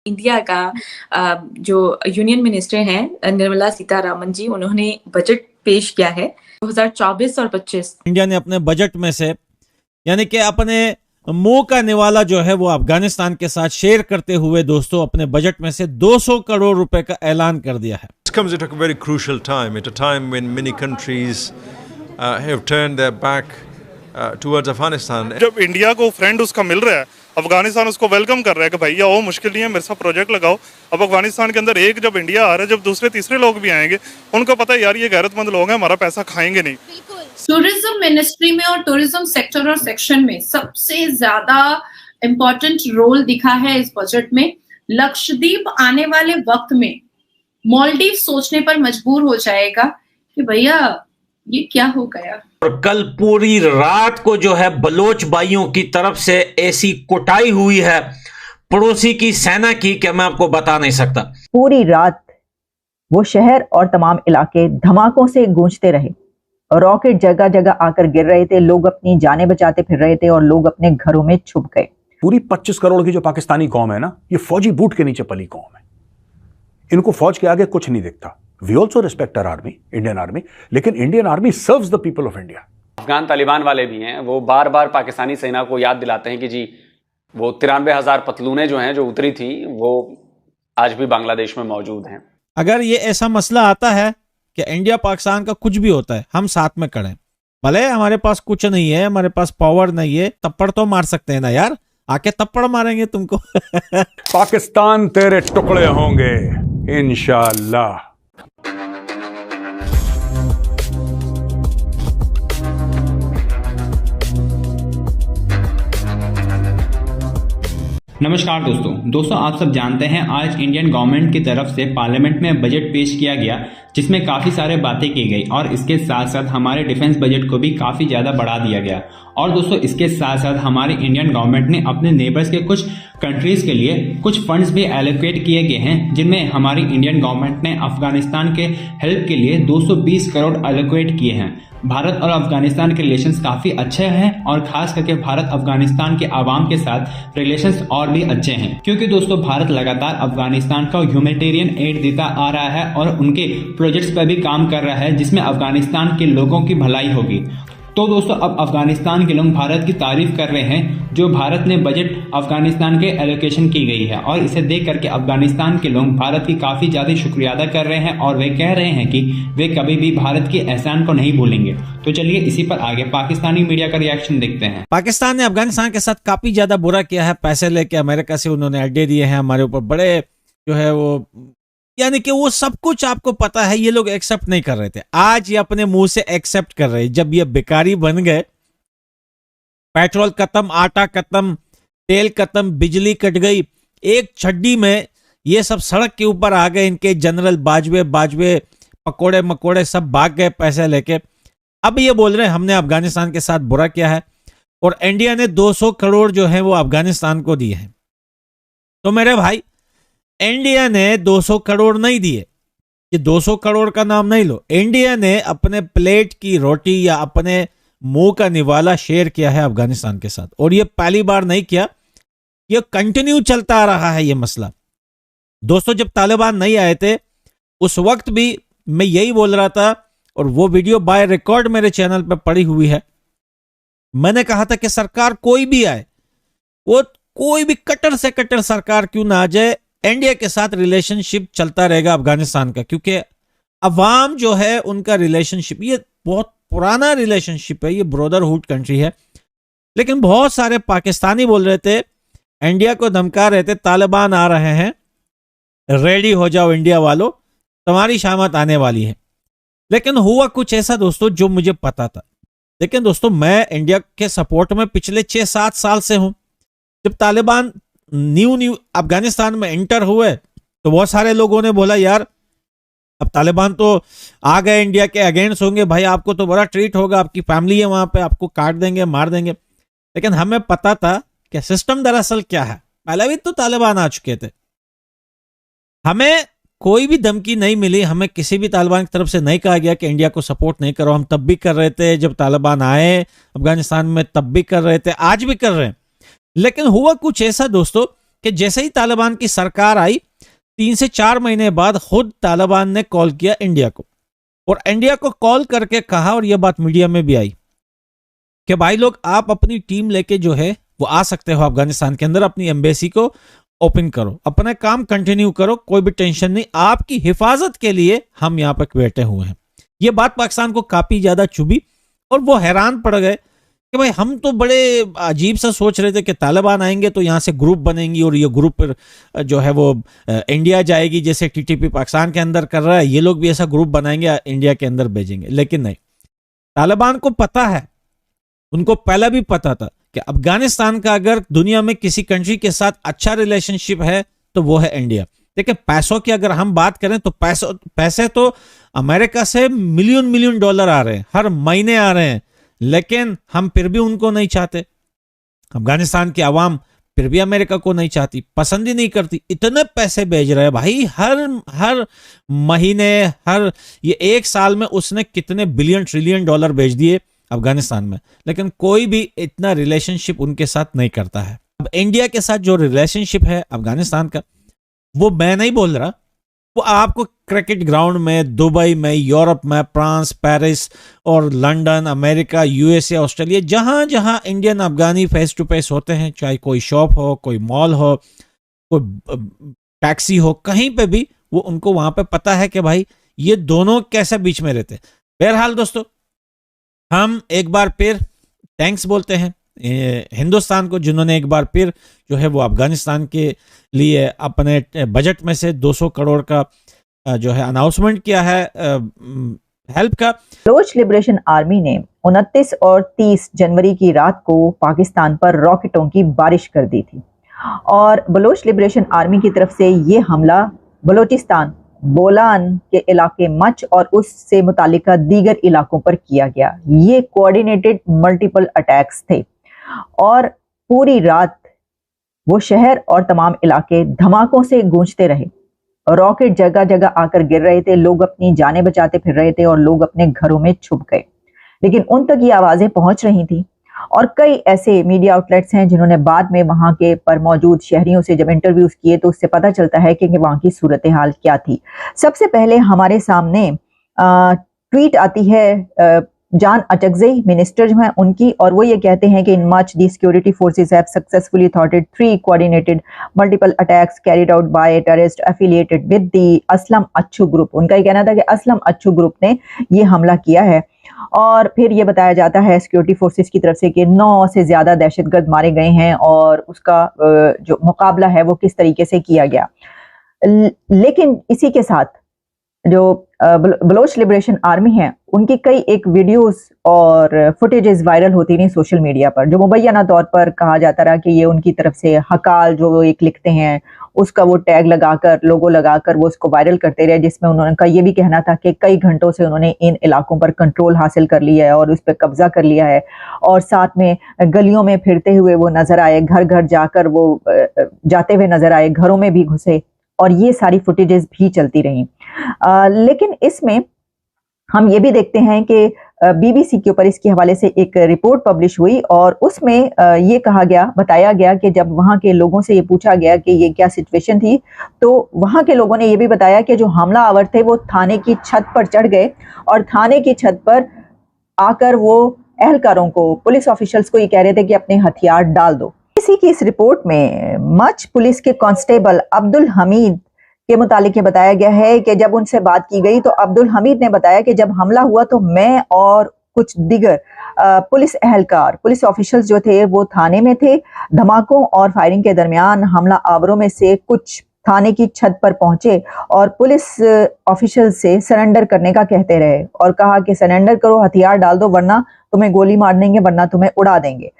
India का जो union minister हैं निर्मला सीतारामन जी, उन्होंने बजट पेश किया है 2024 और 25। इंडिया ने अपने बजट में से यानी कि अपने मुंह का निवाला जो है वो अफगानिस्तान के साथ शेयर करते हुए दोस्तों अपने बजट में से 200 करोड़ रुपए का ऐलान कर दिया है। This comes at a very crucial time, at a time when many countries have turned their back towards Afghanistan. जब इंडिया को फ्रेंड उसका मिल रहा है, अफगानिस्तान उसको वेलकम कर रहा है कि भैया आओ, मुश्किल नहीं है, मेरे साथ प्रोजेक्ट लगाओ। अब अफगानिस्तान के अंदर एक जब इंडिया आ रहा है, जब दूसरे तीसरे लोग भी आएंगे, उनको पता है यार ये गैरतमंद लोग हैं, हमारा पैसा खाएंगे नहीं। टूरिज्म मिनिस्ट्री में और टूरिज्म सेक्टर और सेक्शन में सबसे ज्यादा इम्पोर्टेंट रोल दिखा है इस बजट में। लक्षद्वीप आने वाले वक्त में मालदीव सोचने पर मजबूर हो जाएगा कि भैया ये क्या हो गया। और कल पूरी रात को जो है बलोच भाइयों की तरफ से ऐसी कुटाई हुई है पड़ोसी की सेना की कि मैं आपको बता नहीं सकता। पूरी रात वो शहर और तमाम इलाके धमाकों से गूंजते रहे और रॉकेट जगह जगह आकर गिर रहे थे। लोग अपनी जानें बचाते फिर रहे थे और लोग अपने घरों में छुप गए। पूरी 25 करोड़ की जो पाकिस्तानी कौम है ना, ये फौजी बूट के नीचे पली कौम है। इनको फौज के आगे कुछ नहीं दिखता। We also respect our army, Indian army, लेकिन Indian army serves the people of India. Afghan Taliban वाले भी हैं, वो बार बार पाकिस्तानी सेना को याद दिलाते हैं कि जी वो 93,000 पतलूनें जो हैं जो उतरी थी वो आज भी बांग्लादेश में मौजूद हैं। अगर ये ऐसा मसला आता है कि इंडिया पाकिस्तान का कुछ भी होता है, हम साथ में खड़े, भले हमारे पास कुछ नहीं है, हमारे पास पावर नहीं है, तप्पड़ तो मार सकते हैं ना यार, आके तप्पड़ मारेंगे तुमको। पाकिस्तान तेरे टुकड़े होंगे इंशाअल्लाह। नमस्कार दोस्तों आप सब जानते हैं आज इंडियन गवर्नमेंट की तरफ से पार्लियामेंट में बजट पेश किया गया जिसमें काफ़ी सारे बातें की गई और इसके साथ साथ हमारे डिफेंस बजट को भी काफ़ी ज़्यादा बढ़ा दिया गया। और दोस्तों इसके साथ साथ हमारी इंडियन गवर्नमेंट ने अपने नेबर्स के कुछ कंट्रीज़ के लिए कुछ फंड्स भी एलोकेट किए गए हैं, जिनमें हमारी इंडियन गवर्नमेंट ने अफगानिस्तान के हेल्प के लिए 220 करोड़ एलोकेट किए हैं। भारत और अफगानिस्तान के रिलेशंस काफ़ी अच्छे हैं और खास करके भारत अफगानिस्तान के आवाम के साथ रिलेशंस और भी अच्छे हैं, क्योंकि दोस्तों भारत लगातार अफगानिस्तान को ह्यूमैनिटेरियन एड देता आ रहा है और उनके प्रोजेक्ट्स पर भी काम कर रहा है जिसमें अफगानिस्तान के लोगों की भलाई होगी। तो दोस्तों अब अफगानिस्तान के लोग भारत की तारीफ कर रहे हैं जो भारत ने बजट अफगानिस्तान के एलोकेशन की गई है, और इसे देख करके अफगानिस्तान के लोग भारत की काफ़ी ज़्यादा शुक्रिया अदा कर रहे हैं और वे कह रहे हैं कि वे कभी भी भारत के एहसान को नहीं भूलेंगे। तो चलिए इसी पर आगे पाकिस्तानी मीडिया का रिएक्शन देखते हैं। पाकिस्तान ने अफगानिस्तान के साथ काफी ज्यादा बुरा किया है, पैसे लेके अमेरिका से उन्होंने अड्डे दिए हैं हमारे ऊपर, बड़े जो है वो यानी कि वो सब कुछ आपको पता है ये लोग एक्सेप्ट नहीं कर रहे थे, आज ये अपने मुंह से एक्सेप्ट कर रहे हैं। जब ये भिखारी बन गए, पेट्रोल खत्म, आटा खत्म, तेल खत्म, बिजली कट गई, एक छड्डी में ये सब सड़क के ऊपर आ गए, इनके जनरल बाजवे पकोड़े मकोड़े सब भाग गए पैसे लेके। अब ये बोल रहे हैं हमने अफगानिस्तान के साथ बुरा किया है और इंडिया ने 200 करोड़ जो है वो अफगानिस्तान को दिए हैं। तो मेरे भाई इंडिया ने 200 करोड़ नहीं दिए, ये 200 करोड़ का नाम नहीं लो, इंडिया ने अपने प्लेट की रोटी या अपने मुंह का निवाला शेयर किया है अफगानिस्तान के साथ। और ये पहली बार नहीं किया, ये कंटिन्यू चलता आ रहा है ये मसला। दोस्तों जब तालिबान नहीं आए थे उस वक्त भी मैं यही बोल रहा था और वो वीडियो बाय रिकॉर्ड मेरे चैनल पर पड़ी हुई है। मैंने कहा था कि सरकार कोई भी आए, वो कोई भी कट्टर से कट्टर सरकार क्यों ना आ जाए, इंडिया के साथ रिलेशनशिप चलता रहेगा अफगानिस्तान का, क्योंकि अवाम जो है उनका रिलेशनशिप ये बहुत पुराना रिलेशनशिप है, ये ब्रदरहुड कंट्री है। लेकिन बहुत सारे पाकिस्तानी बोल रहे थे, इंडिया को धमका रहे थे, तालिबान आ रहे हैं, रेडी हो जाओ इंडिया वालों, तुम्हारी शामत आने वाली है। लेकिन हुआ कुछ ऐसा दोस्तों जो मुझे पता था। लेकिन दोस्तों मैं इंडिया के सपोर्ट में पिछले 6-7 साल से हूं। जब तालिबान न्यू अफगानिस्तान में एंटर हुए तो बहुत सारे लोगों ने बोला यार अब तालिबान तो आ गए, इंडिया के अगेंस्ट होंगे, भाई आपको तो बड़ा ट्रीट होगा, आपकी फैमिली है वहां पे, आपको काट देंगे, मार देंगे। लेकिन हमें पता था कि सिस्टम दरअसल क्या है, पहले भी तो तालिबान आ चुके थे, हमें कोई भी धमकी नहीं मिली, हमें किसी भी तालिबान की तरफ से नहीं कहा गया कि इंडिया को सपोर्ट नहीं करो। हम तब भी कर रहे थे, जब तालिबान आए अफगानिस्तान में तब भी कर रहे थे, आज भी कर रहे हैं। लेकिन हुआ कुछ ऐसा दोस्तों कि जैसे ही तालिबान की सरकार आई 3 से 4 महीने बाद खुद तालिबान ने कॉल किया इंडिया को, और इंडिया को कॉल करके कहा, और यह बात मीडिया में भी आई कि भाई लोग आप अपनी टीम लेके जो है वो आ सकते हो अफगानिस्तान के अंदर, अपनी एम्बेसी को ओपन करो, अपना काम कंटिन्यू करो, कोई भी टेंशन नहीं, आपकी हिफाजत के लिए हम यहाँ पर बैठे हुए हैं। ये बात पाकिस्तान को काफी ज्यादा चुभी और वो हैरान पड़ गए कि भाई हम तो बड़े अजीब सा सोच रहे थे कि तालिबान आएंगे तो यहाँ से ग्रुप बनेंगी और ये ग्रुप पर जो है वो इंडिया जाएगी, जैसे टीटीपी पाकिस्तान के अंदर कर रहा है, ये लोग भी ऐसा ग्रुप बनाएंगे इंडिया के अंदर भेजेंगे। लेकिन नहीं, तालिबान को पता है, उनको पहला भी पता था कि अफगानिस्तान का अगर दुनिया में किसी कंट्री के साथ अच्छा रिलेशनशिप है तो वो है इंडिया। देखिए पैसों की अगर हम बात करें तो पैसे तो अमेरिका से मिलियन डॉलर आ रहे हैं, हर महीने आ रहे हैं, लेकिन हम फिर भी उनको नहीं चाहते। अफगानिस्तान की आवाम फिर भी अमेरिका को नहीं चाहती, पसंद ही नहीं करती। इतने पैसे भेज रहे हैं भाई, हर महीने, हर ये 1 साल में उसने कितने बिलियन ट्रिलियन डॉलर भेज दिए अफगानिस्तान में, लेकिन कोई भी इतना रिलेशनशिप उनके साथ नहीं करता है। अब इंडिया के साथ जो रिलेशनशिप है अफगानिस्तान का, वो मैं नहीं बोल रहा, वो आपको क्रिकेट ग्राउंड में, दुबई में, यूरोप में, फ्रांस, पेरिस और लंदन, अमेरिका, यूएसए, ऑस्ट्रेलिया, जहां जहां Indian Afghani face to face होते हैं, चाहे कोई शॉप हो, कोई मॉल हो, कोई टैक्सी हो, कहीं पे भी वो उनको वहां पे पता है कि भाई ये दोनों कैसे बीच में रहते। बहरहाल दोस्तों, हम एक बार फिर थैंक्स बोलते हैं हिंदुस्तान को, जिन्होंने एक बार फिर जो है वो अफगानिस्तान के लिए अपने बजट में से 200 करोड़ का जो है अनाउंसमेंट किया है हेल्प का। बलोच लिबरेशन आर्मी ने 29 और 30 जनवरी की रात को पाकिस्तान पर रॉकेटों की बारिश कर दी थी, और बलोच लिबरेशन आर्मी की तरफ से ये हमला बलोचिस्तान बोलान के इलाके मच और उससे मुतालिका दीगर इलाकों पर किया गया। ये कोऑर्डिनेटेड मल्टीपल अटैक्स थे और पूरी रात वो शहर और तमाम इलाके धमाकों से गूंजते रहे। रॉकेट जगह जगह आकर गिर रहे थे, लोग अपनी जानें बचाते फिर रहे थे और लोग अपने घरों में छुप गए, लेकिन उन तक ये आवाजें पहुंच रही थी। और कई ऐसे मीडिया आउटलेट्स हैं जिन्होंने बाद में वहां के पर मौजूद शहरियों से जब इंटरव्यूज किए तो उससे पता चलता है कि वहां की सूरत हाल क्या थी। सबसे पहले हमारे सामने ट्वीट आती है जान अचकज़ई मिनिस्टर जो हैं उनकी, और वो ये कहते हैं कि in much the security forces have successfully थॉटेड 3 coordinated multiple attacks carried out by terrorist affiliated with the Aslam Achhu group. उनका ये कहना था कि असलम अच्छू ग्रुप ने ये हमला किया है। और फिर ये बताया जाता है सिक्योरिटी फोर्सेस की तरफ से कि 9 से ज्यादा दहशतगर्द मारे गए हैं और उसका जो मुकाबला है वो किस तरीके से किया गया। लेकिन इसी के साथ जो बलोच लिबरेशन आर्मी है उनकी कई एक वीडियोस और फुटेजेस वायरल होती रही सोशल मीडिया पर, जो मुबैना तौर पर कहा जाता रहा कि ये उनकी तरफ से हकाल जो वो एक लिखते हैं उसका वो टैग लगाकर, लोगो लगाकर वो उसको वायरल करते रहे, जिसमें उन्होंने का ये भी कहना था कि कई घंटों से उन्होंने इन इलाकों पर कंट्रोल हासिल कर लिया है और उस पर कब्जा कर लिया है, और साथ में गलियों में फिरते हुए वो नजर आए, घर घर जाकर वो जाते हुए नजर आए, घरों में भी घुसे, और ये सारी फुटेजेस भी चलती रही। लेकिन इसमें हम ये भी देखते हैं कि बीबीसी के ऊपर इसके हवाले से एक रिपोर्ट पब्लिश हुई और उसमें ये कहा गया, बताया गया कि जब वहाँ के लोगों से ये पूछा गया कि ये क्या सिचुएशन थी, तो वहाँ के लोगों ने ये भी बताया कि जो हमला आवर थे वो थाने की छत पर चढ़ गए और थाने की छत पर आकर वो एहलकारों को, पुलिस ऑफिशियल्स को ये कह रहे थे कि अपने हथियार डाल दो। इसी की इस रिपोर्ट में मच पुलिस के कांस्टेबल अब्दुल हमीद के मुतालिक ये बताया गया है कि जब उनसे बात की गई तो अब्दुल हमीद ने बताया कि जब हमला हुआ तो मैं और कुछ दिगर पुलिस एहलकार, पुलिस ऑफिशियल्स जो थे वो थाने में थे। धमाकों और फायरिंग के दरमियान हमला आवरों में से कुछ थाने की छत पर पहुंचे और पुलिस ऑफिशियल से सरेंडर करने का कहते रहे और कहा कि सरेंडर करो, हथियार डाल दो वरना तुम्हें गोली मार देंगे, वरना तुम्हें उड़ा देंगे।